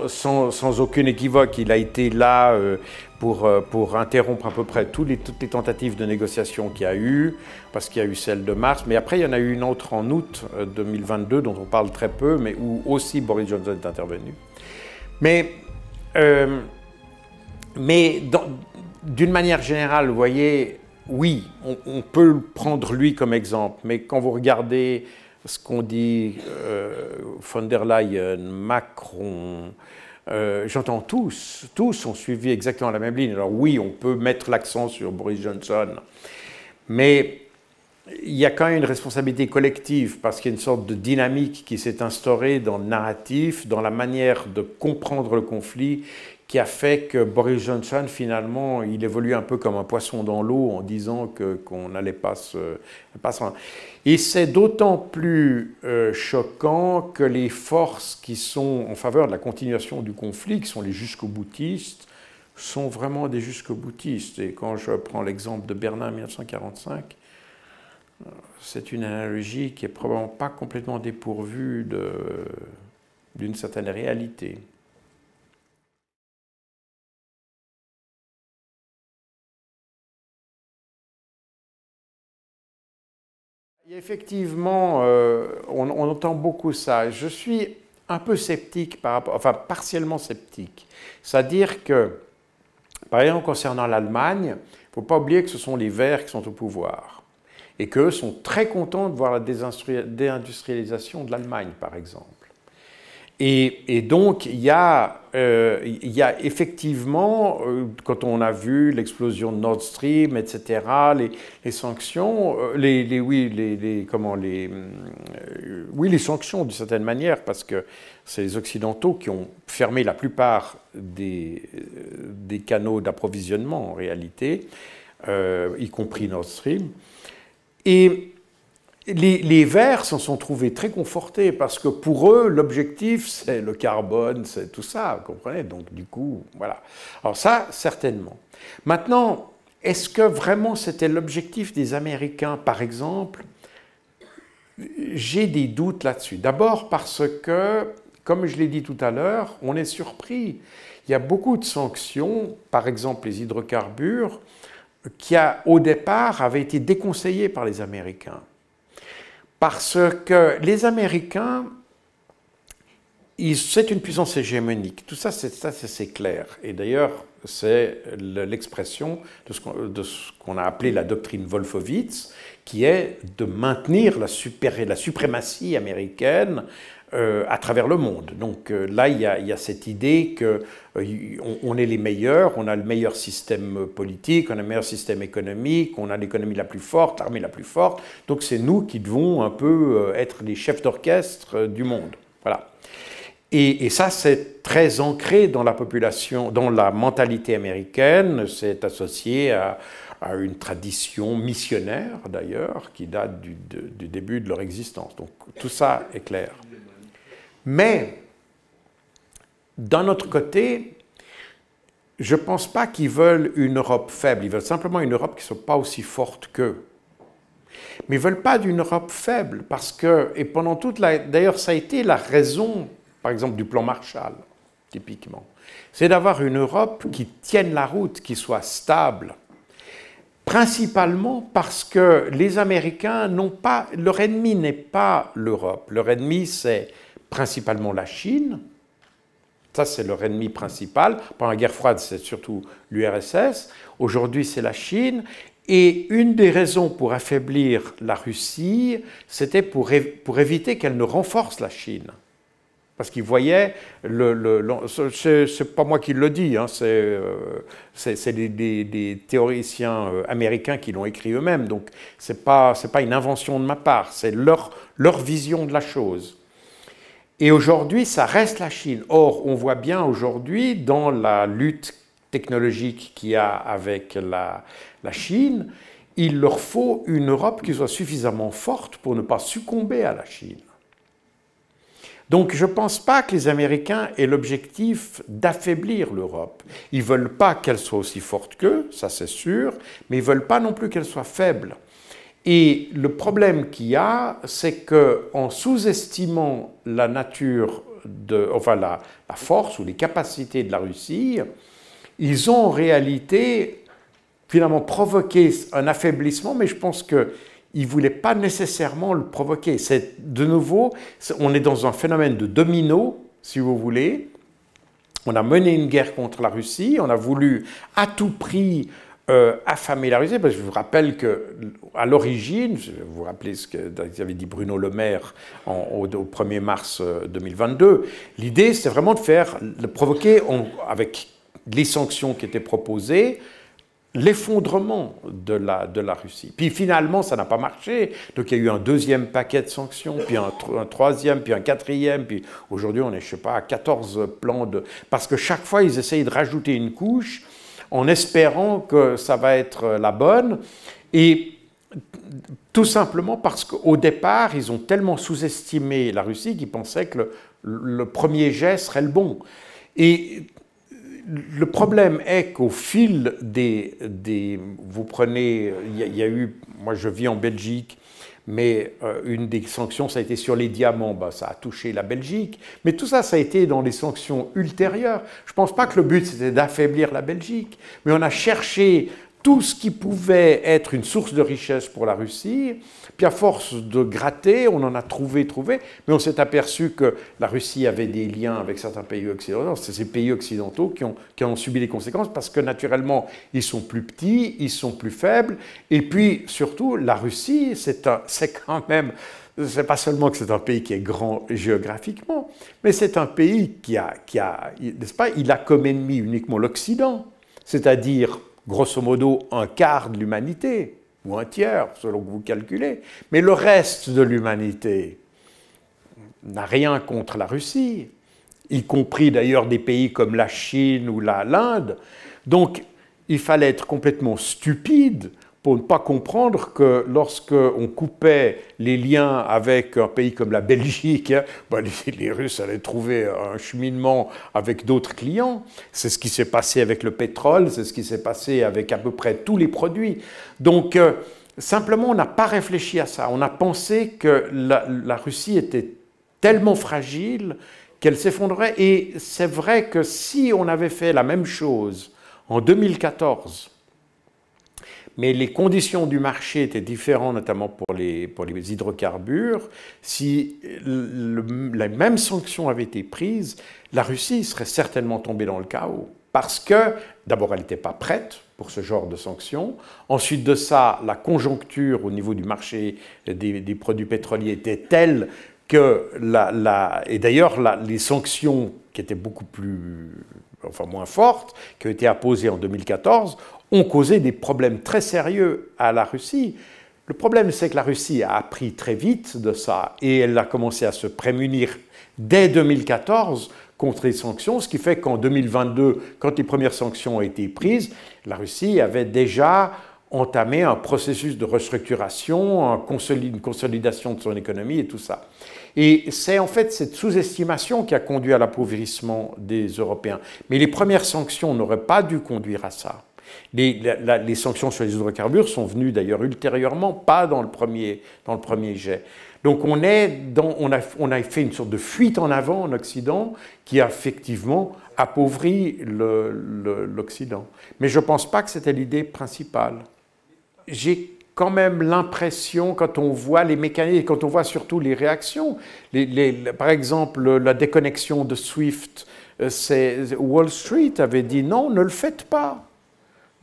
sans aucun équivoque, il a été là pour interrompre à peu près toutes les tentatives de négociation qu'il y a eu, parce qu'il y a eu celle de mars, mais après il y en a eu une autre en août 2022, dont on parle très peu, mais où aussi Boris Johnson est intervenu. Mais d'une manière générale, vous voyez, oui, on peut prendre lui comme exemple, mais quand vous regardez ce qu'on dit von der Leyen, Macron, j'entends tous ont suivi exactement la même ligne. Alors oui, on peut mettre l'accent sur Boris Johnson, mais il y a quand même une responsabilité collective parce qu'il y a une sorte de dynamique qui s'est instaurée dans le narratif, dans la manière de comprendre le conflit, qui a fait que Boris Johnson, finalement, il évolue un peu comme un poisson dans l'eau en disant qu'on n'allait pas se rendre. Et c'est d'autant plus choquant que les forces qui sont en faveur de la continuation du conflit, qui sont les jusqu'au-boutistes, sont vraiment des jusqu'au-boutistes. Et quand je prends l'exemple de Berlin 1945, c'est une analogie qui n'est probablement pas complètement dépourvue d'une certaine réalité. Effectivement, on entend beaucoup ça. Je suis un peu sceptique par rapport, enfin partiellement sceptique. C'est-à-dire que, par exemple, concernant l'Allemagne, il ne faut pas oublier que ce sont les Verts qui sont au pouvoir et qu'eux sont très contents de voir la déindustrialisation de l'Allemagne, par exemple. Et donc, il y a effectivement, quand on a vu l'explosion de Nord Stream, etc., les sanctions, les sanctions d'une certaine manière, parce que c'est les Occidentaux qui ont fermé la plupart des canaux d'approvisionnement, en réalité, y compris Nord Stream. Et les Verts s'en sont trouvés très confortés parce que pour eux, l'objectif, c'est le carbone, c'est tout ça, vous comprenez? Donc du coup, voilà. Alors ça, certainement. Maintenant, est-ce que vraiment c'était l'objectif des Américains, par exemple? J'ai des doutes là-dessus. D'abord parce que, comme je l'ai dit tout à l'heure, on est surpris. Il y a beaucoup de sanctions, par exemple les hydrocarbures, qui au départ avaient été déconseillées par les Américains. Parce que les Américains, c'est une puissance hégémonique. Tout ça, c'est clair. Et d'ailleurs, c'est l'expression de ce qu'on a appelé la doctrine Wolfowitz, qui est de maintenir la suprématie américaine à travers le monde. Donc là, il y a cette idée qu'on est les meilleurs, on a le meilleur système politique, on a le meilleur système économique, on a l'économie la plus forte, l'armée la plus forte, donc c'est nous qui devons un peu être les chefs d'orchestre du monde. Voilà. Et ça, c'est très ancré dans la population, dans la mentalité américaine, c'est associé à une tradition missionnaire, d'ailleurs, qui date du début de leur existence. Donc tout ça est clair. Mais, d'un autre côté, je ne pense pas qu'ils veulent une Europe faible. Ils veulent simplement une Europe qui ne soit pas aussi forte qu'eux. Mais ils ne veulent pas d'une Europe faible, parce que, et pendant toute d'ailleurs, ça a été la raison, par exemple, du plan Marshall, typiquement. C'est d'avoir une Europe qui tienne la route, qui soit stable. Principalement parce que les Américains n'ont pas... Leur ennemi n'est pas l'Europe. Leur ennemi, c'est principalement la Chine. Ça, c'est leur ennemi principal. Pendant la guerre froide, c'est surtout l'URSS. Aujourd'hui, c'est la Chine. Et une des raisons pour affaiblir la Russie, c'était pour éviter qu'elle ne renforce la Chine. Parce qu'ils voyaient, c'est pas moi qui le dis, hein, c'est des théoriciens américains qui l'ont écrit eux-mêmes. Donc, c'est pas une invention de ma part, c'est leur vision de la chose. Et aujourd'hui, ça reste la Chine. Or, on voit bien aujourd'hui, dans la lutte technologique qu'il y a avec la Chine, il leur faut une Europe qui soit suffisamment forte pour ne pas succomber à la Chine. Donc, je ne pense pas que les Américains aient l'objectif d'affaiblir l'Europe. Ils ne veulent pas qu'elle soit aussi forte qu'eux, ça c'est sûr, mais ils ne veulent pas non plus qu'elle soit faible. Et le problème qu'il y a, c'est qu'en sous-estimant la nature enfin la force ou les capacités de la Russie, ils ont en réalité finalement provoqué un affaiblissement, mais je pense qu'ils ne voulaient pas nécessairement le provoquer. De nouveau, on est dans un phénomène de domino, si vous voulez. On a mené une guerre contre la Russie, on a voulu à tout prix affamer la Russie, parce que je vous rappelle qu'à l'origine, vous vous rappelez ce qu'avait dit Bruno Le Maire au 1er mars 2022, l'idée c'était vraiment de provoquer, avec les sanctions qui étaient proposées, l'effondrement de la Russie. Puis finalement, ça n'a pas marché. Donc il y a eu un deuxième paquet de sanctions, puis un troisième, puis un quatrième, puis aujourd'hui on est, je ne sais pas, à 14 plans de... Parce que chaque fois, ils essayent de rajouter une couche en espérant que ça va être la bonne. Et tout simplement parce qu'au départ, ils ont tellement sous-estimé la Russie qu'ils pensaient que le premier jet serait le bon. Et le problème est qu'au fil vous prenez, il y a eu, moi je vis en Belgique, mais une des sanctions, ça a été sur les diamants, ça a touché la Belgique, mais tout ça, ça a été dans les sanctions ultérieures. Je ne pense pas que le but, c'était d'affaiblir la Belgique, mais on a cherché tout ce qui pouvait être une source de richesse pour la Russie, puis à force de gratter, on en a trouvé, mais on s'est aperçu que la Russie avait des liens avec certains pays occidentaux. C'est ces pays occidentaux qui ont subi les conséquences parce que naturellement, ils sont plus petits, ils sont plus faibles, et puis surtout, la Russie, c'est quand même... C'est pas seulement que c'est un pays qui est grand géographiquement, mais c'est un pays qui a n'est-ce pas, il a comme ennemi uniquement l'Occident, c'est-à-dire grosso modo un quart de l'humanité, ou un tiers, selon que vous calculez. Mais le reste de l'humanité n'a rien contre la Russie, y compris d'ailleurs des pays comme la Chine ou l'Inde. Donc, il fallait être complètement stupide pour ne pas comprendre que lorsqu'on coupait les liens avec un pays comme la Belgique, les Russes allaient trouver un cheminement avec d'autres clients. C'est ce qui s'est passé avec le pétrole, c'est ce qui s'est passé avec à peu près tous les produits. Donc, simplement, on n'a pas réfléchi à ça. On a pensé que la Russie était tellement fragile qu'elle s'effondrerait. Et c'est vrai que si on avait fait la même chose en 2014, mais les conditions du marché étaient différentes, notamment pour les hydrocarbures. Si la même sanction avait été prise, la Russie serait certainement tombée dans le chaos. Parce que, d'abord, elle n'était pas prête pour ce genre de sanctions. Ensuite de ça, la conjoncture au niveau du marché des produits pétroliers était telle que, et d'ailleurs, les sanctions qui étaient moins fortes, qui ont été imposées en 2014, ont causé des problèmes très sérieux à la Russie. Le problème, c'est que la Russie a appris très vite de ça et elle a commencé à se prémunir dès 2014 contre les sanctions, ce qui fait qu'en 2022, quand les premières sanctions ont été prises, la Russie avait déjà entamé un processus de restructuration, une consolidation de son économie et tout ça. Et c'est en fait cette sous-estimation qui a conduit à l'appauvrissement des Européens. Mais les premières sanctions n'auraient pas dû conduire à ça. Les sanctions sur les hydrocarbures sont venues d'ailleurs ultérieurement, pas dans le premier jet. Donc on a fait une sorte de fuite en avant en Occident qui a effectivement appauvri l'Occident. Mais je ne pense pas que c'était l'idée principale. J'ai quand même l'impression, quand on voit les mécanismes, quand on voit surtout les réactions, par exemple la déconnexion de SWIFT, Wall Street avait dit non, ne le faites pas.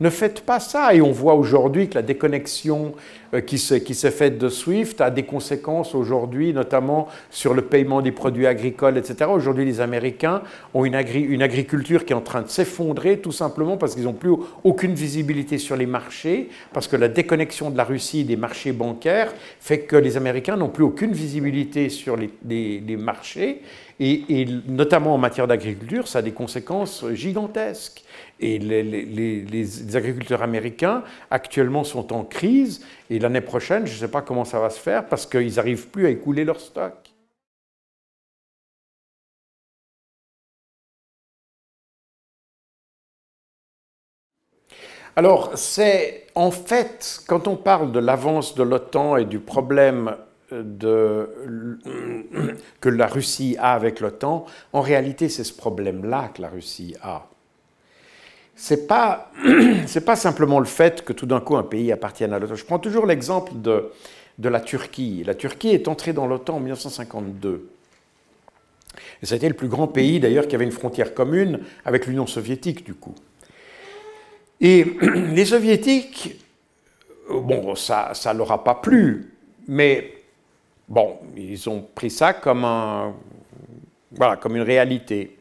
Ne faites pas ça. Et on voit aujourd'hui que la déconnexion qui s'est faite de SWIFT a des conséquences aujourd'hui, notamment sur le paiement des produits agricoles, etc. Aujourd'hui, les Américains ont une agriculture qui est en train de s'effondrer, tout simplement parce qu'ils n'ont plus aucune visibilité sur les marchés, parce que la déconnexion de la Russie des marchés bancaires fait que les Américains n'ont plus aucune visibilité sur les marchés. Et notamment en matière d'agriculture, ça a des conséquences gigantesques. Et les agriculteurs américains, actuellement, sont en crise. Et l'année prochaine, je ne sais pas comment ça va se faire, parce qu'ils n'arrivent plus à écouler leur stock. Alors, c'est en fait, quand on parle de l'avance de l'OTAN et du problème que la Russie a avec l'OTAN, en réalité, c'est ce problème-là que la Russie a. C'est pas simplement le fait que tout d'un coup un pays appartienne à l'OTAN. Je prends toujours l'exemple de la Turquie. La Turquie est entrée dans l'OTAN en 1952. Et c'était le plus grand pays, d'ailleurs, qui avait une frontière commune avec l'Union soviétique, du coup. Et les soviétiques, bon, ça ne leur a pas plu, mais bon, ils ont pris ça comme comme une réalité.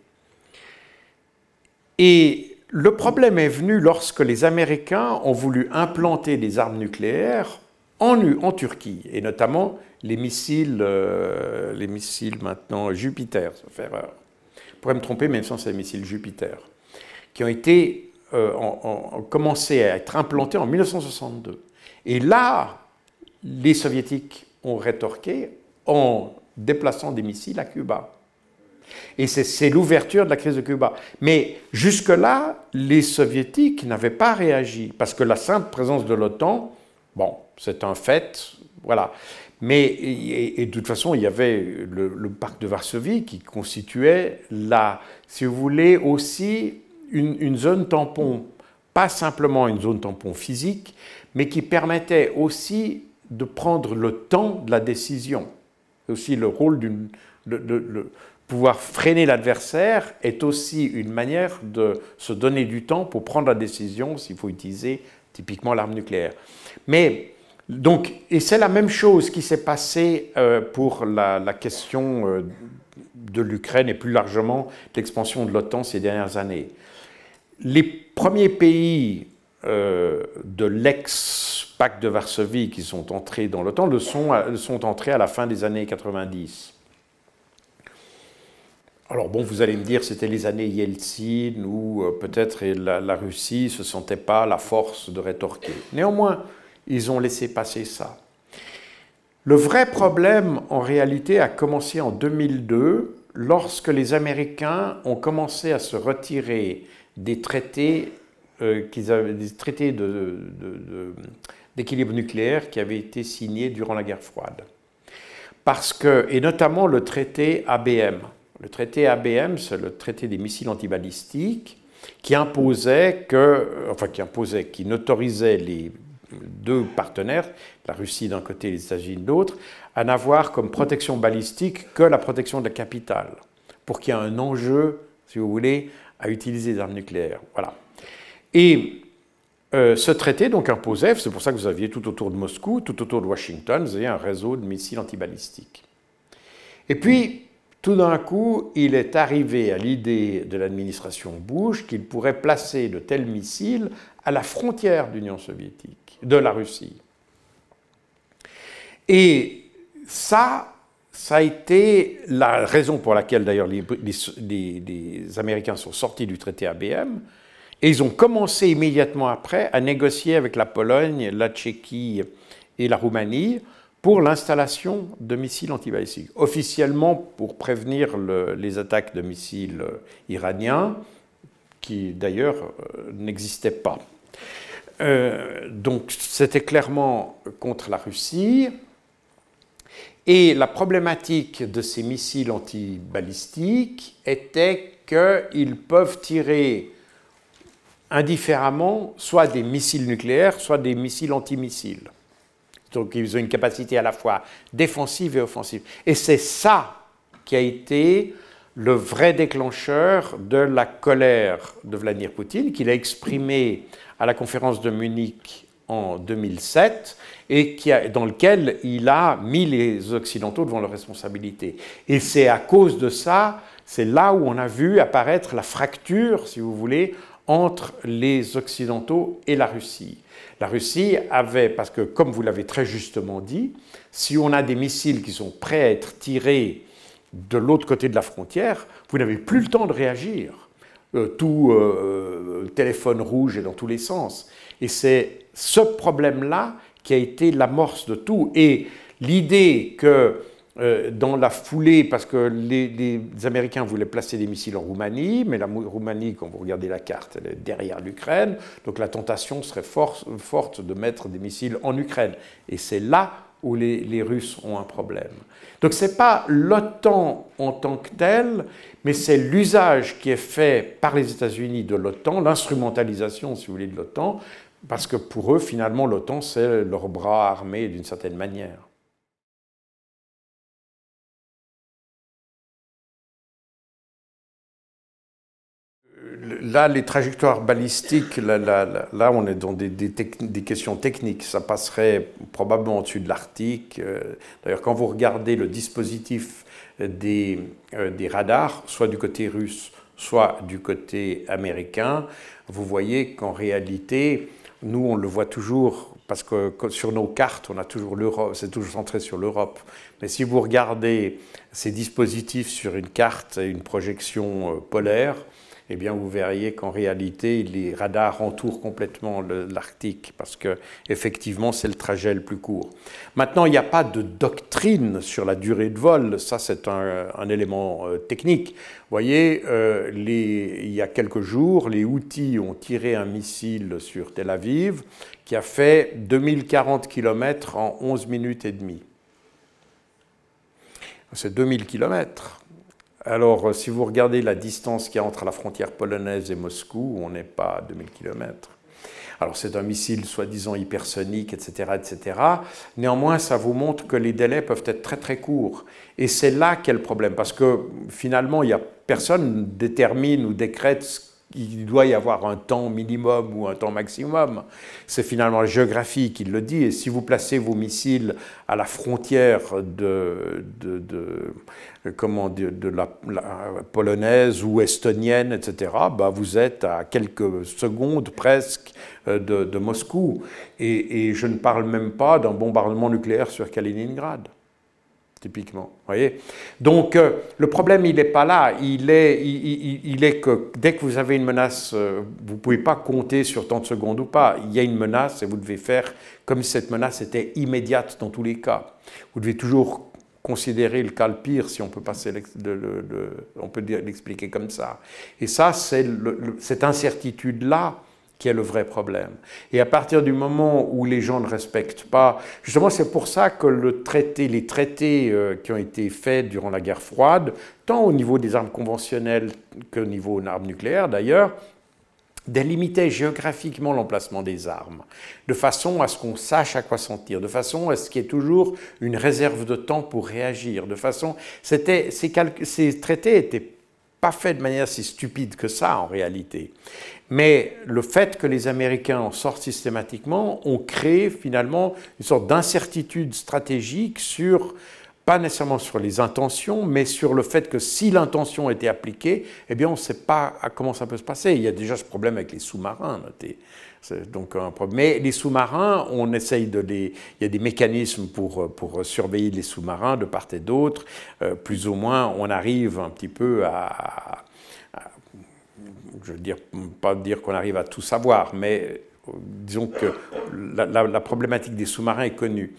Et le problème est venu lorsque les Américains ont voulu implanter des armes nucléaires en Turquie, et notamment les missiles maintenant Jupiter, ça fait erreur. Je pourrais me tromper, même sans ces missiles Jupiter, qui ont été ont commencé à être implantés en 1962. Et là, les Soviétiques ont rétorqué en déplaçant des missiles à Cuba. Et c'est l'ouverture de la crise de Cuba. Mais jusque-là, les Soviétiques n'avaient pas réagi, parce que la simple présence de l'OTAN, bon, c'est un fait, voilà. Mais et de toute façon, il y avait le pacte de Varsovie qui constituait, si vous voulez, aussi une zone tampon. Pas simplement une zone tampon physique, mais qui permettait aussi de prendre le temps de la décision. Aussi le rôle pouvoir freiner l'adversaire est aussi une manière de se donner du temps pour prendre la décision s'il faut utiliser typiquement l'arme nucléaire. Mais donc, et c'est la même chose qui s'est passée pour la question de l'Ukraine et plus largement l'expansion de l'OTAN ces dernières années. Les premiers pays de l'ex-pacte de Varsovie qui sont entrés dans l'OTAN sont entrés à la fin des années 90. Alors bon, vous allez me dire, c'était les années Yeltsin où peut-être la Russie ne se sentait pas la force de rétorquer. Néanmoins, ils ont laissé passer ça. Le vrai problème, en réalité, a commencé en 2002, lorsque les Américains ont commencé à se retirer des traités, d'équilibre nucléaire qui avaient été signés durant la guerre froide. Et notamment le traité ABM. Le traité ABM, c'est le traité des missiles antibalistiques qui n'autorisait les deux partenaires, la Russie d'un côté et les États-Unis de l'autre, à n'avoir comme protection balistique que la protection de la capitale, pour qu'il y ait un enjeu, si vous voulez, à utiliser des armes nucléaires. Voilà. Et ce traité donc imposait, c'est pour ça que vous aviez tout autour de Moscou, tout autour de Washington, vous aviez un réseau de missiles antibalistiques. Et puis, tout d'un coup, il est arrivé à l'idée de l'administration Bush qu'il pourrait placer de tels missiles à la frontière de l'Union soviétique, de la Russie. Et ça a été la raison pour laquelle d'ailleurs les Américains sont sortis du traité ABM, et ils ont commencé immédiatement après à négocier avec la Pologne, la Tchéquie et la Roumanie pour l'installation de missiles antibalistiques. Officiellement pour prévenir les attaques de missiles iraniens, qui d'ailleurs n'existaient pas. Donc c'était clairement contre la Russie. Et la problématique de ces missiles antibalistiques était qu'ils peuvent tirer indifféremment soit des missiles nucléaires, soit des missiles antimissiles. Donc ils ont une capacité à la fois défensive et offensive. Et c'est ça qui a été le vrai déclencheur de la colère de Vladimir Poutine, qu'il a exprimé à la conférence de Munich en 2007, et dans lequel il a mis les Occidentaux devant leurs responsabilités. Et c'est à cause de ça, c'est là où on a vu apparaître la fracture, si vous voulez, entre les Occidentaux et la Russie. La Russie avait, parce que comme vous l'avez très justement dit, si on a des missiles qui sont prêts à être tirés de l'autre côté de la frontière, vous n'avez plus le temps de réagir. Tout téléphone rouge est dans tous les sens. Et c'est ce problème-là qui a été l'amorce de tout. Et l'idée que dans la foulée, parce que les Américains voulaient placer des missiles en Roumanie, mais la Roumanie, quand vous regardez la carte, elle est derrière l'Ukraine, donc la tentation serait forte de mettre des missiles en Ukraine. Et c'est là où les Russes ont un problème. Donc ce n'est pas l'OTAN en tant que telle, mais c'est l'usage qui est fait par les États-Unis de l'OTAN, l'instrumentalisation, si vous voulez, de l'OTAN, parce que pour eux, finalement, l'OTAN, c'est leur bras armé d'une certaine manière. Là, les trajectoires balistiques, là on est dans des questions techniques. Ça passerait probablement au-dessus de l'Arctique. D'ailleurs, quand vous regardez le dispositif des radars, soit du côté russe, soit du côté américain, vous voyez qu'en réalité, nous, on le voit toujours, parce que sur nos cartes, on a toujours l'Europe, c'est toujours centré sur l'Europe. Mais si vous regardez ces dispositifs sur une carte et une projection polaire, eh bien, vous verriez qu'en réalité, les radars entourent complètement l'Arctique, parce que effectivement, c'est le trajet le plus court. Maintenant, il n'y a pas de doctrine sur la durée de vol. Ça, c'est un élément technique. Vous voyez, il y a quelques jours, les Houthis ont tiré un missile sur Tel Aviv qui a fait 2040 km en 11 minutes et demie. C'est 2000 km. Alors, si vous regardez la distance qu'il y a entre la frontière polonaise et Moscou, on n'est pas à 2000 km. Alors, c'est un missile soi-disant hypersonique, etc., etc. Néanmoins, ça vous montre que les délais peuvent être très, très courts. Et c'est là qu'est le problème, parce que finalement, personne détermine ou décrète qu'il doit y avoir un temps minimum ou un temps maximum. C'est finalement la géographie qui le dit. Et si vous placez vos missiles à la frontière de la polonaise ou estonienne, etc., bah vous êtes à quelques secondes presque de Moscou. Et je ne parle même pas d'un bombardement nucléaire sur Kaliningrad. Typiquement, voyez. Donc, le problème, il n'est pas là. Il est que dès que vous avez une menace, vous ne pouvez pas compter sur tant de secondes ou pas. Il y a une menace et vous devez faire comme si cette menace était immédiate dans tous les cas. Vous devez toujours considérer le cas le pire, si on peut passer on peut l'expliquer comme ça. Et ça, c'est cette incertitude-là qui est le vrai problème. Et à partir du moment où les gens ne respectent pas, justement c'est pour ça que les traités qui ont été faits durant la guerre froide, tant au niveau des armes conventionnelles qu'au niveau des armes nucléaires d'ailleurs, délimitaient géographiquement l'emplacement des armes, de façon à ce qu'on sache à quoi s'en tenir, de façon à ce qu'il y ait toujours une réserve de temps pour réagir, de façon... Ces traités n'étaient pas faits de manière si stupide que ça en réalité. Mais le fait que les Américains en sortent systématiquement ont créé finalement une sorte d'incertitude stratégique sur, pas nécessairement sur les intentions, mais sur le fait que si l'intention était appliquée, eh bien on ne sait pas comment ça peut se passer. Il y a déjà ce problème avec les sous-marins, notez. Donc un problème. Mais les sous-marins, on essaye il y a des mécanismes pour surveiller les sous-marins de part et d'autre. Plus ou moins, on arrive un petit peu je veux dire, pas dire qu'on arrive à tout savoir, mais disons que la problématique des sous-marins est connue.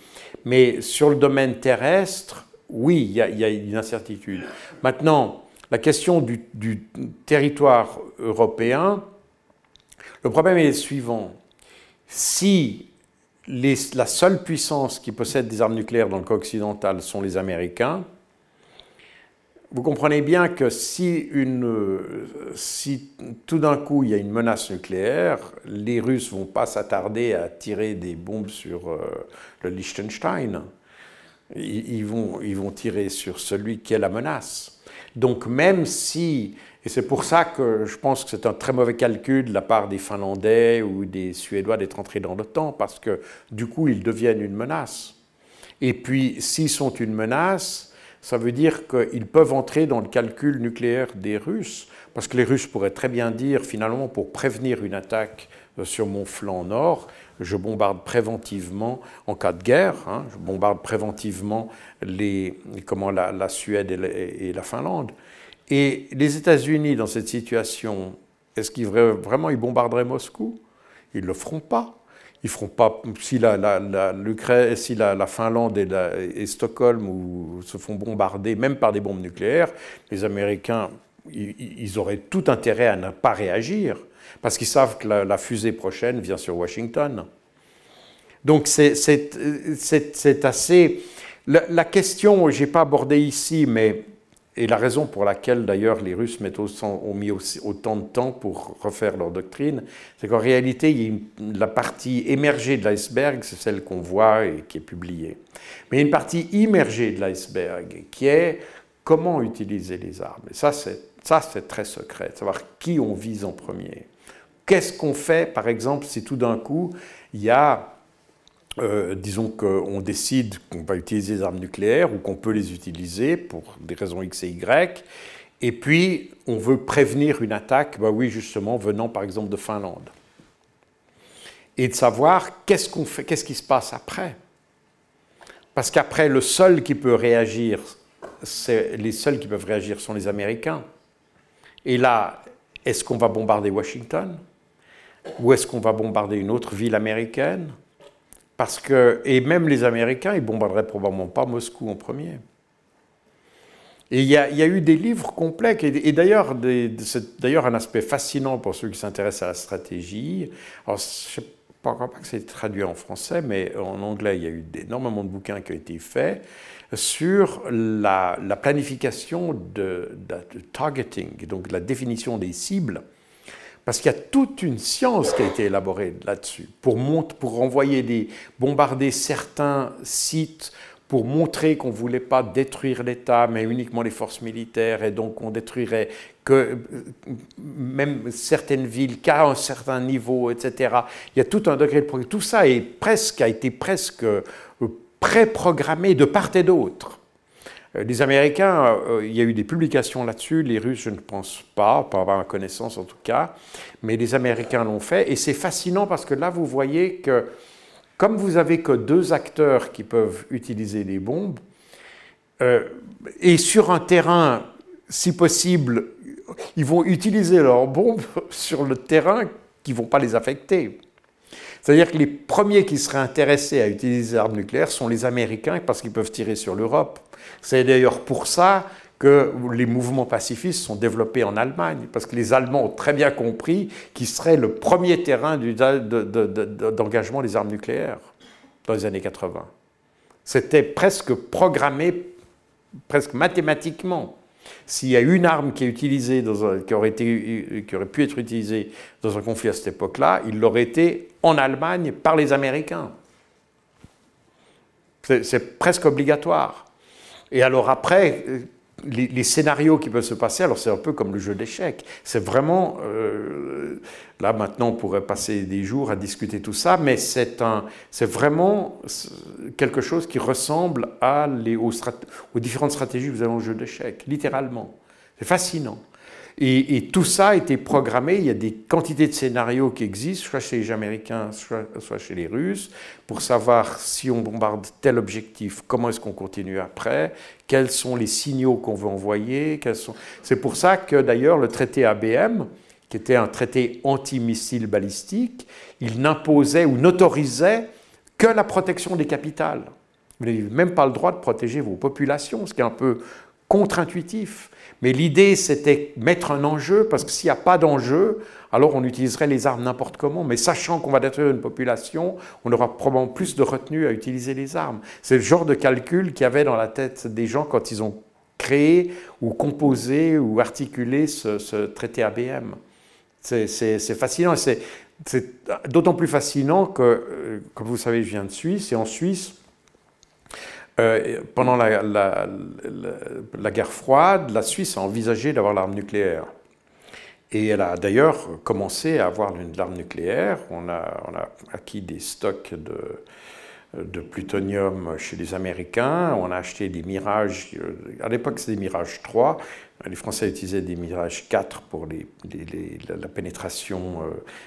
Mais sur le domaine terrestre, oui, il y a une incertitude. Maintenant, la question du territoire européen, le problème est le suivant. Si la seule puissance qui possède des armes nucléaires dans le cas occidental sont les Américains, vous comprenez bien que si tout d'un coup il y a une menace nucléaire, les Russes ne vont pas s'attarder à tirer des bombes sur le Liechtenstein. Ils vont tirer sur celui qui est la menace. Donc même si, et c'est pour ça que je pense que c'est un très mauvais calcul de la part des Finlandais ou des Suédois d'être entrés dans l'OTAN, parce que du coup ils deviennent une menace. Et puis s'ils sont une menace, ça veut dire qu'ils peuvent entrer dans le calcul nucléaire des Russes, parce que les Russes pourraient très bien dire, finalement, pour prévenir une attaque sur mon flanc nord, je bombarde préventivement, en cas de guerre, hein, je bombarde préventivement la Suède et la Finlande. Et les États-Unis, dans cette situation, est-ce qu'ils vraiment ils bombarderaient Moscou? Ils ne le feront pas. Ils ne feront pas, si la Finlande et Stockholm se font bombarder, même par des bombes nucléaires, les Américains, ils auraient tout intérêt à ne pas réagir, parce qu'ils savent que la fusée prochaine vient sur Washington. Donc c'est assez... La question, je n'ai pas abordé ici, mais, et la raison pour laquelle d'ailleurs les Russes ont mis autant de temps pour refaire leur doctrine, c'est qu'en réalité, il y a la partie émergée de l'iceberg, c'est celle qu'on voit et qui est publiée. Mais il y a une partie immergée de l'iceberg qui est comment utiliser les armes. Et ça, c'est très secret, savoir qui on vise en premier. Qu'est-ce qu'on fait, par exemple, si tout d'un coup, il y a... disons qu'on décide qu'on va utiliser des armes nucléaires ou qu'on peut les utiliser pour des raisons X et Y, et puis on veut prévenir une attaque, ben oui, justement, venant par exemple de Finlande. Et de savoir qu'est-ce qu'on fait, qu'est-ce qui se passe après. Parce qu'après, le seul qui peut réagir, les seuls qui peuvent réagir sont les Américains. Et là, est-ce qu'on va bombarder Washington? Ou est-ce qu'on va bombarder une autre ville américaine? Parce que, et même les Américains, ils ne bombarderaient probablement pas Moscou en premier. Et il y a eu des livres complets, et d'ailleurs, c'est d'ailleurs un aspect fascinant pour ceux qui s'intéressent à la stratégie. Alors, je ne crois pas que c'est traduit en français, mais en anglais, il y a eu énormément de bouquins qui ont été faits sur la planification de targeting, donc la définition des cibles. Parce qu'il y a toute une science qui a été élaborée là-dessus, pour bombarder certains sites, pour montrer qu'on ne voulait pas détruire l'État, mais uniquement les forces militaires, et donc on détruirait que même certaines villes qu'à un certain niveau, etc. Il y a tout un degré de progrès. Tout ça a été presque préprogrammé de part et d'autre. Les Américains, il y a eu des publications là-dessus, les Russes, je ne pense pas avoir ma connaissance en tout cas, mais les Américains l'ont fait, et c'est fascinant parce que là, vous voyez que, comme vous n'avez que 2 acteurs qui peuvent utiliser des bombes, et sur un terrain, si possible, ils vont utiliser leurs bombes sur le terrain qui ne vont pas les affecter. C'est-à-dire que les premiers qui seraient intéressés à utiliser des armes nucléaires sont les Américains parce qu'ils peuvent tirer sur l'Europe. C'est d'ailleurs pour ça que les mouvements pacifistes sont développés en Allemagne, parce que les Allemands ont très bien compris qu'ils seraient le premier terrain d'engagement des armes nucléaires dans les années 80. C'était presque programmé, presque mathématiquement. S'il y a une arme qui, qui aurait pu être utilisée dans un conflit à cette époque-là, il l'aurait été en Allemagne par les Américains. C'est presque obligatoire. Et alors après, les scénarios qui peuvent se passer, alors c'est un peu comme le jeu d'échecs. C'est vraiment, là maintenant on pourrait passer des jours à discuter tout ça, mais c'est vraiment quelque chose qui ressemble aux différentes stratégies que vous avez au jeu d'échecs, littéralement. C'est fascinant. Et tout ça a été programmé, il y a des quantités de scénarios qui existent, soit chez les Américains, soit chez les Russes, pour savoir si on bombarde tel objectif, comment est-ce qu'on continue après, quels sont les signaux qu'on veut envoyer. C'est pour ça que d'ailleurs le traité ABM, qui était un traité anti-missile balistique, il n'imposait ou n'autorisait que la protection des capitales. Vous n'avez même pas le droit de protéger vos populations, ce qui est un peu contre-intuitif. Mais l'idée, c'était mettre un enjeu, parce que s'il n'y a pas d'enjeu, alors on utiliserait les armes n'importe comment. Mais sachant qu'on va détruire une population, on aura probablement plus de retenue à utiliser les armes. C'est le genre de calcul qu'il y avait dans la tête des gens quand ils ont créé ou composé ou articulé ce traité ABM. C'est fascinant. C'est d'autant plus fascinant que, comme vous savez, je viens de Suisse, et en Suisse, pendant la guerre froide, la Suisse a envisagé d'avoir l'arme nucléaire. Et elle a d'ailleurs commencé à avoir l'arme nucléaire. On a acquis des stocks de plutonium chez les Américains. On a acheté des Mirage. À l'époque, c'était des Mirage 3. Les Français utilisaient des Mirage 4 pour la pénétration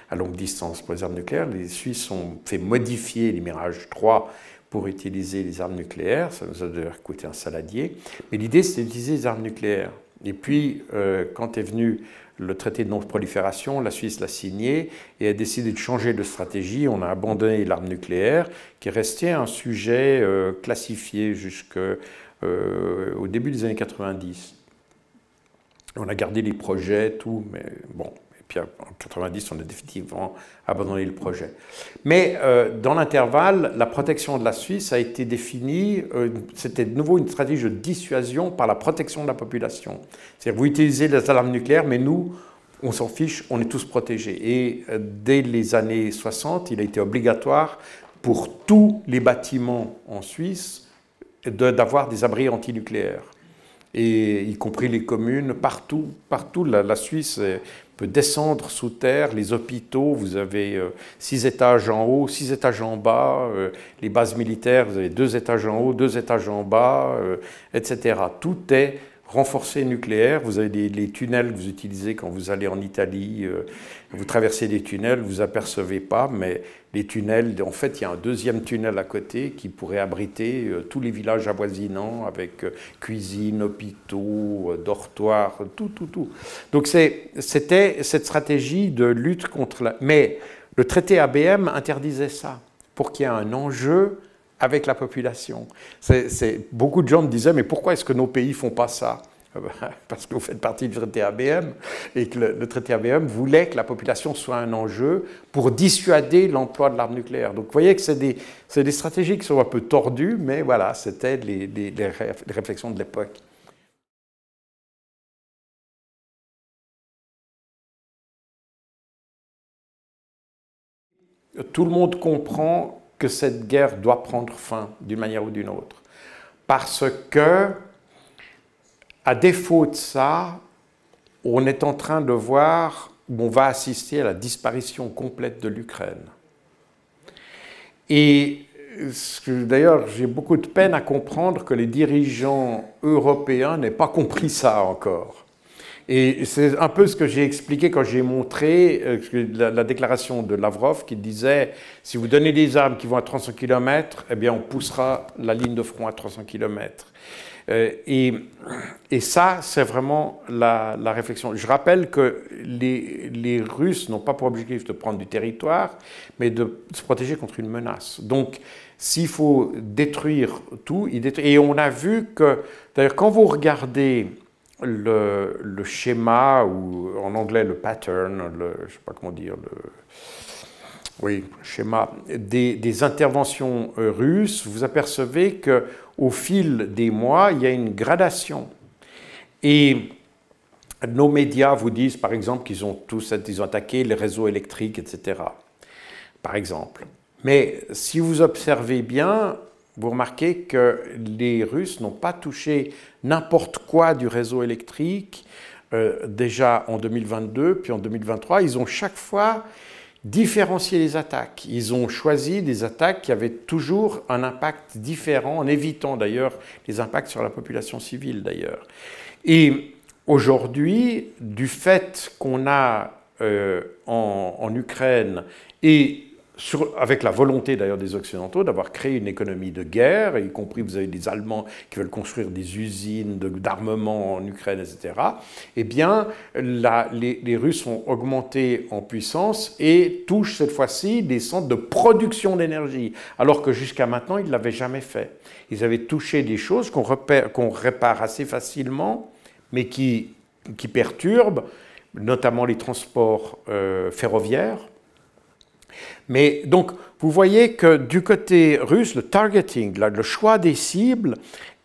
à longue distance pour les armes nucléaires. Les Suisses ont fait modifier les Mirage 3 pour utiliser les armes nucléaires. Ça nous a d'ailleurs coûté un saladier. Mais l'idée, c'était d'utiliser les armes nucléaires. Et puis, quand est venu le traité de non-prolifération, la Suisse l'a signé et a décidé de changer de stratégie. On a abandonné l'arme nucléaire, qui est resté un sujet classifié jusqu'au début des années 90. On a gardé les projets, tout, mais bon. Et puis en 90, on a définitivement abandonné le projet. Mais dans l'intervalle, la protection de la Suisse a été définie, c'était de nouveau une stratégie de dissuasion par la protection de la population. C'est-à-dire, vous utilisez les alarmes nucléaires, mais nous, on s'en fiche, on est tous protégés. Et dès les années 60, il a été obligatoire pour tous les bâtiments en Suisse d'avoir des abris antinucléaires. Et y compris les communes, partout la Suisse peut descendre sous terre, les hôpitaux, vous avez 6 étages en haut, 6 étages en bas, les bases militaires, vous avez 2 étages en haut, 2 étages en bas, etc. Tout est renforcé nucléaire, vous avez les tunnels que vous utilisez quand vous allez en Italie, vous traversez des tunnels, vous apercevez pas, mais les tunnels, en fait, il y a un deuxième tunnel à côté qui pourrait abriter tous les villages avoisinants avec cuisine, hôpitaux, dortoirs, tout. Donc c'était cette stratégie de lutte contre la... Mais le traité ABM interdisait ça pour qu'il y ait un enjeu avec la population. Beaucoup de gens me disaient, mais pourquoi est-ce que nos pays ne font pas ça? Parce que vous faites partie du traité ABM et que le traité ABM voulait que la population soit un enjeu pour dissuader l'emploi de l'arme nucléaire. Donc vous voyez que c'est des stratégies qui sont un peu tordues, mais voilà, c'était les réflexions de l'époque. Tout le monde comprend que cette guerre doit prendre fin d'une manière ou d'une autre. Parce que, à défaut de ça, on est en train de voir, on va assister à la disparition complète de l'Ukraine. Et d'ailleurs, j'ai beaucoup de peine à comprendre que les dirigeants européens n'aient pas compris ça encore. Et c'est un peu ce que j'ai expliqué quand j'ai montré la déclaration de Lavrov qui disait « Si vous donnez des armes qui vont à 300 km, eh bien on poussera la ligne de front à 300 km. » Et ça, c'est vraiment la réflexion. Je rappelle que les Russes n'ont pas pour objectif de prendre du territoire, mais de se protéger contre une menace. Donc, s'il faut détruire tout, ils détruisent. Et on a vu que, d'ailleurs, quand vous regardez le schéma, ou en anglais le pattern, je ne sais pas comment dire, oui, schéma des interventions russes, vous apercevez qu'au fil des mois, il y a une gradation. Et nos médias vous disent, par exemple, qu'ils ont attaqué les réseaux électriques, etc. Par exemple. Mais si vous observez bien, vous remarquez que les Russes n'ont pas touché n'importe quoi du réseau électrique déjà en 2022, puis en 2023. Ils ont chaque fois différencié les attaques. Ils ont choisi des attaques qui avaient toujours un impact différent, en évitant d'ailleurs les impacts sur la population civile d'ailleurs. Et aujourd'hui, du fait qu'on a en Ukraine et avec la volonté d'ailleurs des Occidentaux d'avoir créé une économie de guerre, y compris vous avez des Allemands qui veulent construire des usines d'armement en Ukraine, etc., eh bien les Russes ont augmenté en puissance et touchent cette fois-ci des centres de production d'énergie, alors que jusqu'à maintenant ils ne l'avaient jamais fait. Ils avaient touché des choses qu'on répare assez facilement, mais qui perturbent, notamment les transports ferroviaires. Mais donc, vous voyez que du côté russe, le targeting, le choix des cibles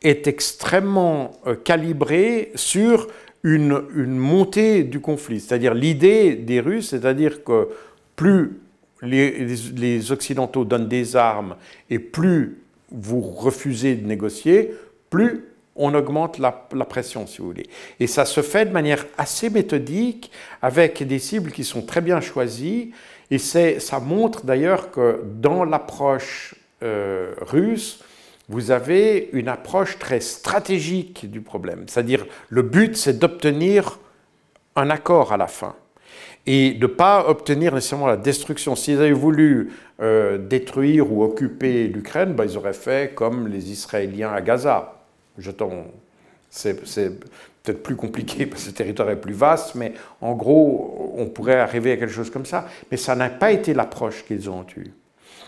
est extrêmement calibré sur une montée du conflit. C'est-à-dire l'idée des Russes, c'est-à-dire que plus les Occidentaux donnent des armes et plus vous refusez de négocier, plus on augmente la pression, si vous voulez. Et ça se fait de manière assez méthodique, avec des cibles qui sont très bien choisies. Et ça montre d'ailleurs que dans l'approche russe, vous avez une approche très stratégique du problème. C'est-à-dire, le but, c'est d'obtenir un accord à la fin. Et de ne pas obtenir nécessairement la destruction. S'ils avaient voulu détruire ou occuper l'Ukraine, ben, ils auraient fait comme les Israéliens à Gaza. C'est peut-être plus compliqué parce que le territoire est plus vaste, mais en gros, on pourrait arriver à quelque chose comme ça. Mais ça n'a pas été l'approche qu'ils ont eue.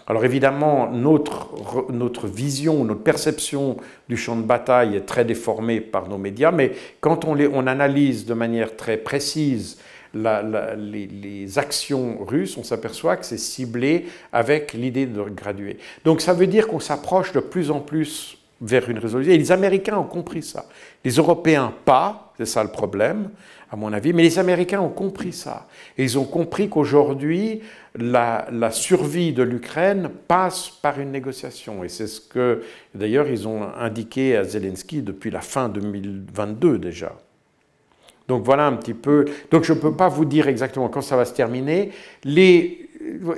Alors évidemment, notre vision, notre perception du champ de bataille est très déformée par nos médias, mais quand on analyse de manière très précise les actions russes, on s'aperçoit que c'est ciblé avec l'idée de graduer. Donc ça veut dire qu'on s'approche de plus en plus vers une résolution. Et les Américains ont compris ça. Les Européens pas, c'est ça le problème, à mon avis, mais les Américains ont compris ça. Et ils ont compris qu'aujourd'hui, la survie de l'Ukraine passe par une négociation. Et c'est ce que, d'ailleurs, ils ont indiqué à Zelensky depuis la fin 2022 déjà. Donc voilà un petit peu. Donc je ne peux pas vous dire exactement quand ça va se terminer. Vous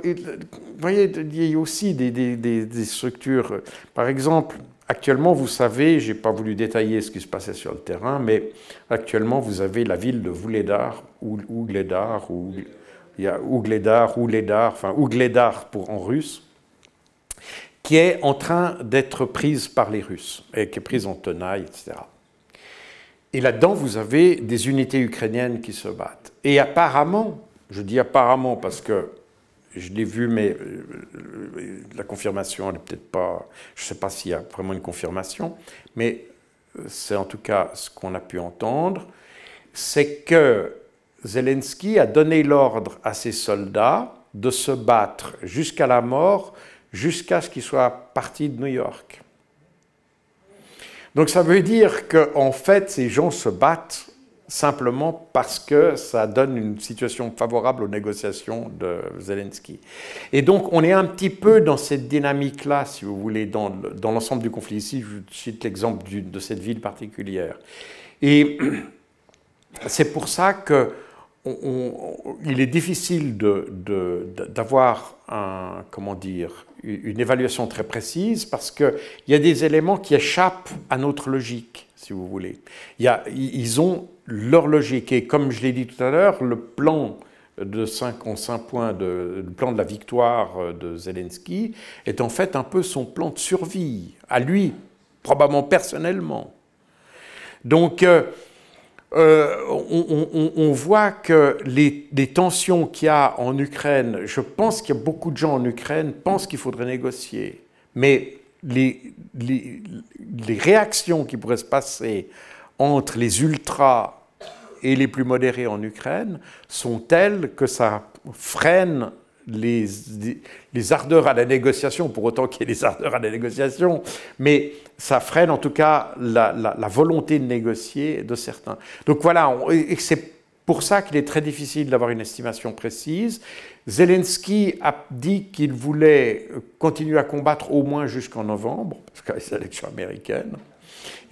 voyez, il y a aussi des structures. Par exemple, actuellement, vous savez, je n'ai pas voulu détailler ce qui se passait sur le terrain, mais actuellement, vous avez la ville de Vuhledar, Ougledar en russe, qui est en train d'être prise par les Russes, et qui est prise en tenaille, etc. Et là-dedans, vous avez des unités ukrainiennes qui se battent. Et apparemment, je dis apparemment parce que je l'ai vu, mais la confirmation, elle n'est peut-être pas... Je ne sais pas s'il y a vraiment une confirmation, mais c'est en tout cas ce qu'on a pu entendre, c'est que Zelensky a donné l'ordre à ses soldats de se battre jusqu'à la mort, jusqu'à ce qu'ils soient partis de New York. Donc ça veut dire qu'en fait, ces gens se battent simplement parce que ça donne une situation favorable aux négociations de Zelensky. Et donc on est un petit peu dans cette dynamique-là, si vous voulez, dans l'ensemble du conflit. Ici, je cite l'exemple de cette ville particulière. Et c'est pour ça que il est difficile d'avoir une évaluation très précise parce qu'il y a des éléments qui échappent à notre logique, si vous voulez. Ils ont leur logique et comme je l'ai dit tout à l'heure, le plan de 5 points, le plan de la victoire de Zelensky est en fait un peu son plan de survie, à lui, probablement personnellement. Donc, on voit que les tensions qu'il y a en Ukraine, je pense qu'il y a beaucoup de gens en Ukraine qui pensent qu'il faudrait négocier, mais les réactions qui pourraient se passer entre les ultras et les plus modérés en Ukraine sont telles que ça freine les ardeurs à la négociation, pour autant qu'il y ait des ardeurs à la négociation, mais ça freine en tout cas la volonté de négocier de certains. Donc voilà, et c'est pour ça qu'il est très difficile d'avoir une estimation précise. Zelensky a dit qu'il voulait continuer à combattre au moins jusqu'en novembre, parce qu'il y a les élections américaines,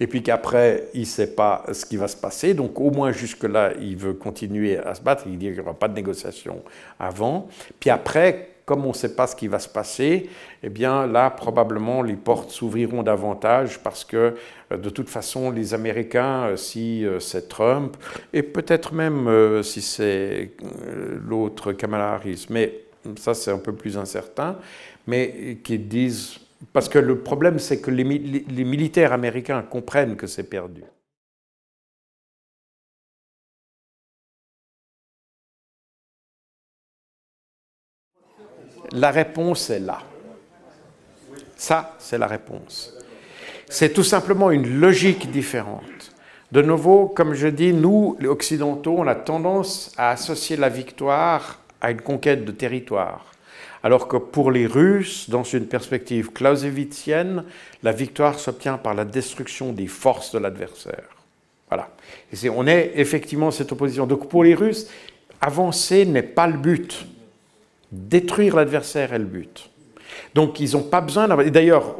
et puis qu'après, il ne sait pas ce qui va se passer, donc au moins jusque-là, il veut continuer à se battre, il dit qu'il n'y aura pas de négociation avant. Puis après, comme on ne sait pas ce qui va se passer, eh bien là, probablement, les portes s'ouvriront davantage parce que, de toute façon, les Américains, si c'est Trump, et peut-être même si c'est l'autre Kamala Harris, mais ça, c'est un peu plus incertain, mais qui disent... Parce que le problème, c'est que les militaires américains comprennent que c'est perdu. La réponse est là. Ça, c'est la réponse. C'est tout simplement une logique différente. De nouveau, comme je dis, nous, les Occidentaux, on a tendance à associer la victoire à une conquête de territoire. Alors que pour les Russes, dans une perspective clausewitzienne, la victoire s'obtient par la destruction des forces de l'adversaire. Voilà. Et on est effectivement cette opposition. Donc pour les Russes, avancer n'est pas le but. Détruire l'adversaire est le but. Donc ils n'ont pas besoin d'avoir... D'ailleurs,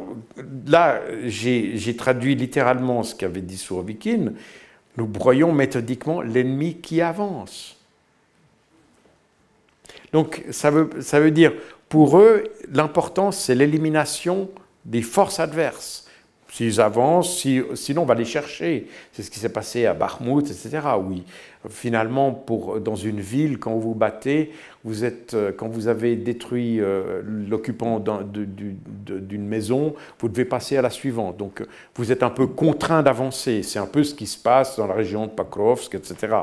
là, j'ai traduit littéralement ce qu'avait dit Surovikin. Nous broyons méthodiquement l'ennemi qui avance. Donc ça veut dire, pour eux, l'important, c'est l'élimination des forces adverses. S'ils avancent, sinon on va les chercher. C'est ce qui s'est passé à Bakhmout, etc. Oui, finalement, dans une ville, quand vous battez, quand vous avez détruit l'occupant d'une maison, vous devez passer à la suivante. Donc vous êtes un peu contraint d'avancer. C'est un peu ce qui se passe dans la région de Pakrovsk, etc.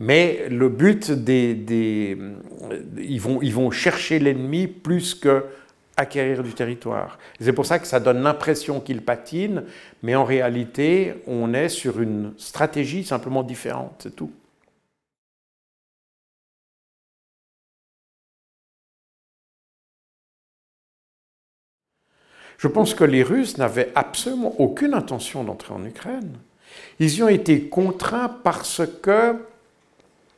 Mais le but ils vont chercher l'ennemi plus que acquérir du territoire. C'est pour ça que ça donne l'impression qu'ils patinent, mais en réalité, on est sur une stratégie simplement différente, c'est tout. Je pense que les Russes n'avaient absolument aucune intention d'entrer en Ukraine. Ils y ont été contraints parce que...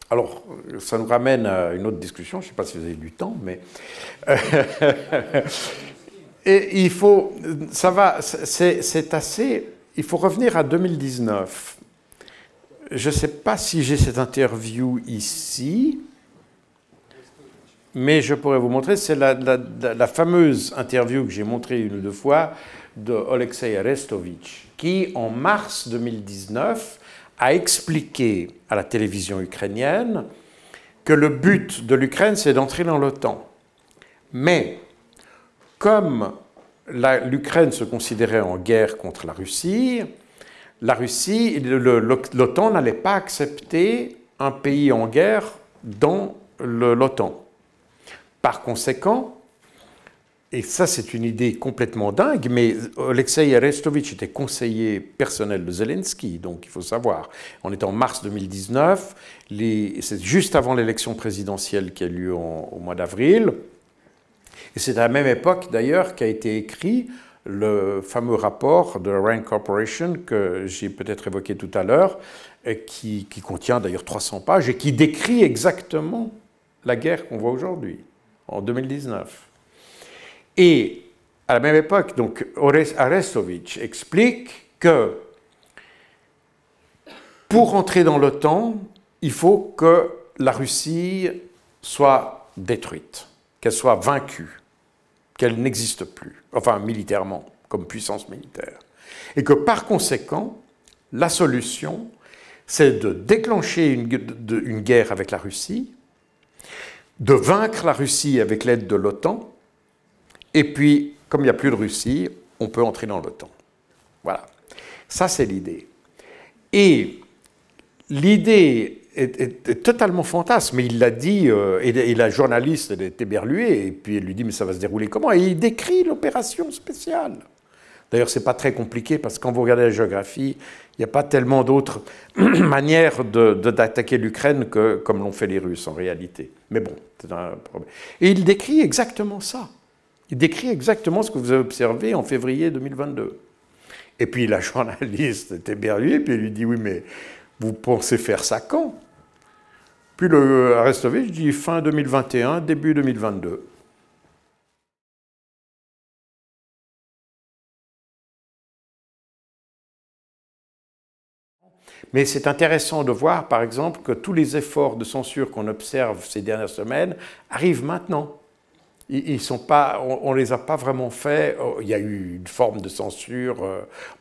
Alors, ça nous ramène à une autre discussion, je ne sais pas si vous avez du temps, mais... Et il faut... Ça va, c'est assez... Il faut revenir à 2019. Je ne sais pas si j'ai cette interview ici, mais je pourrais vous montrer. C'est la fameuse interview que j'ai montrée une ou deux fois de Oleksiy Arestovitch, qui, en mars 2019, a expliqué à la télévision ukrainienne que le but de l'Ukraine, c'est d'entrer dans l'OTAN. Mais, comme l'Ukraine se considérait en guerre contre la Russie, l'OTAN n'allait pas accepter un pays en guerre dans l'OTAN. Par conséquent, et ça c'est une idée complètement dingue, mais Oleksiy Arestovitch était conseiller personnel de Zelensky, donc il faut savoir, on est en mars 2019, c'est juste avant l'élection présidentielle qui a lieu au mois d'avril, et c'est à la même époque d'ailleurs qu'a été écrit le fameux rapport de Rand Corporation que j'ai peut-être évoqué tout à l'heure, qui contient d'ailleurs 300 pages et qui décrit exactement la guerre qu'on voit aujourd'hui, en 2019. Et à la même époque, donc, Arestovitch explique que pour entrer dans l'OTAN, il faut que la Russie soit détruite, qu'elle soit vaincue, qu'elle n'existe plus, enfin militairement, comme puissance militaire. Et que par conséquent, la solution, c'est de déclencher une guerre avec la Russie, de vaincre la Russie avec l'aide de l'OTAN, et puis, comme il n'y a plus de Russie, on peut entrer dans l'OTAN. Voilà. Ça, c'est l'idée. Et l'idée est totalement fantasme, mais il l'a dit, et la journaliste elle est éberluée, et puis elle lui dit, mais ça va se dérouler comment? Et il décrit l'opération spéciale. D'ailleurs, ce n'est pas très compliqué, parce que quand vous regardez la géographie, il n'y a pas tellement d'autres manières d'attaquer l'Ukraine que comme l'ont fait les Russes, en réalité. Mais bon, c'est un problème. Et il décrit exactement ça. Il décrit exactement ce que vous avez observé en février 2022. Et puis la journaliste est éberluée, puis elle lui dit, oui, mais vous pensez faire ça quand? Puis le Arestovitch dit fin 2021, début 2022. Mais c'est intéressant de voir, par exemple, que tous les efforts de censure qu'on observe ces dernières semaines arrivent maintenant. Ils sont pas, on ne les a pas vraiment faits. Il y a eu une forme de censure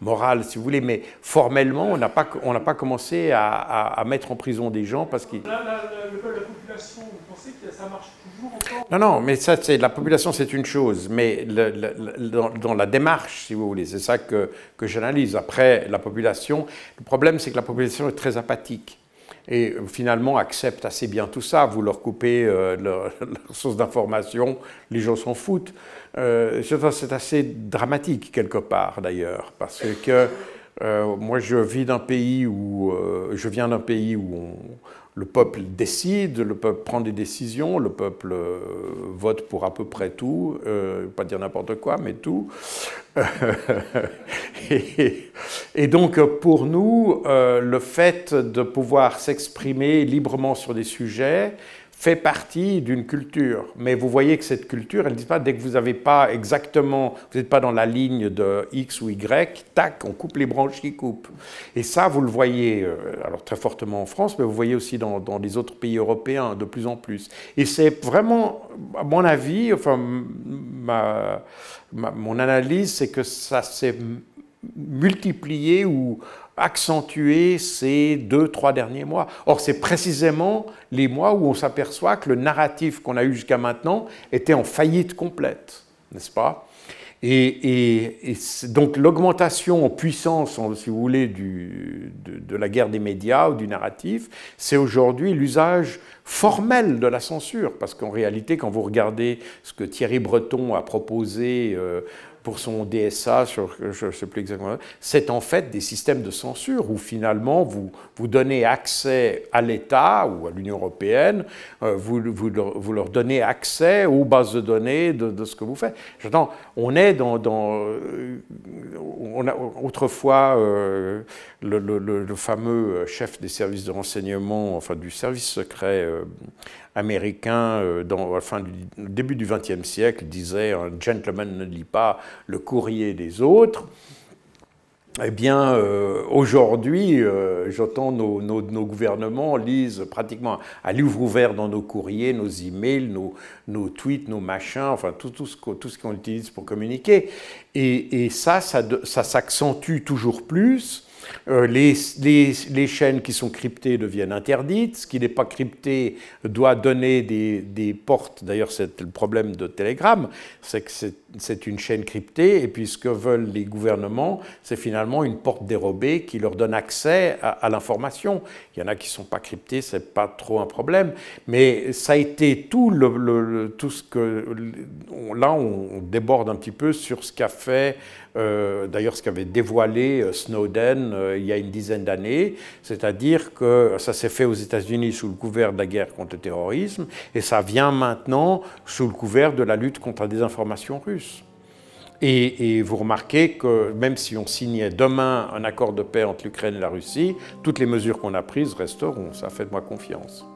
morale, si vous voulez, mais formellement, on n'a pas commencé à mettre en prison des gens parce qu'ils... La population, vous pensez que ça marche toujours encore? Non, non, mais ça, la population, c'est une chose, mais dans la démarche, si vous voulez, c'est ça que j'analyse. Après, la population, le problème, c'est que la population est très apathique. Et finalement acceptent assez bien tout ça. Vous leur coupez leur source d'information, les gens s'en foutent. C'est assez dramatique quelque part d'ailleurs, parce que moi je viens d'un pays où le peuple décide, le peuple prend des décisions, le peuple vote pour à peu près tout, pas dire n'importe quoi, mais tout. Et donc pour nous, le fait de pouvoir s'exprimer librement sur des sujets fait partie d'une culture. Mais vous voyez que cette culture, elle ne dit pas, dès que vous n'avez pas exactement, vous n'êtes pas dans la ligne de X ou Y, tac, on coupe les branches qui coupent. Et ça, vous le voyez, alors très fortement en France, mais vous voyez aussi dans les autres pays européens de plus en plus. Et c'est vraiment, à mon avis, enfin, mon analyse, c'est que ça s'est multiplié ou accentué ces 2-3 derniers mois. Or, c'est précisément les mois où on s'aperçoit que le narratif qu'on a eu jusqu'à maintenant était en faillite complète, n'est-ce pas? Et donc l'augmentation en puissance, si vous voulez, de la guerre des médias ou du narratif, c'est aujourd'hui l'usage formel de la censure. Parce qu'en réalité, quand vous regardez ce que Thierry Breton a proposé pour son DSA, je ne sais plus exactement, c'est en fait des systèmes de censure où finalement vous donnez accès à l'État ou à l'Union européenne, vous leur donnez accès aux bases de données de ce que vous faites. J'entends, on est on a autrefois le fameux chef des services de renseignement, enfin du service secret américain, au début du XXe siècle, disait « Un gentleman ne lit pas le courrier des autres ». Eh bien, aujourd'hui, j'entends nos gouvernements lisent pratiquement à livre ouvert dans nos courriers, nos emails, nos tweets, nos machins, enfin tout ce qu'on utilise pour communiquer. Et ça s'accentue toujours plus. Les chaînes qui sont cryptées deviennent interdites. Ce qui n'est pas crypté doit donner des portes. D'ailleurs, c'est le problème de Telegram, c'est que c'est une chaîne cryptée. Et puis, ce que veulent les gouvernements, c'est finalement une porte dérobée qui leur donne accès à l'information. Il y en a qui ne sont pas cryptées, ce n'est pas trop un problème. Mais ça a été tout ce que... Là, on déborde un petit peu sur ce qu'a fait... D'ailleurs, ce qu'avait dévoilé Snowden il y a une dizaine d'années, c'est-à-dire que ça s'est fait aux États-Unis sous le couvert de la guerre contre le terrorisme, et ça vient maintenant sous le couvert de la lutte contre la désinformation russe. Et vous remarquez que même si on signait demain un accord de paix entre l'Ukraine et la Russie, toutes les mesures qu'on a prises resteront, ça faites-moi confiance.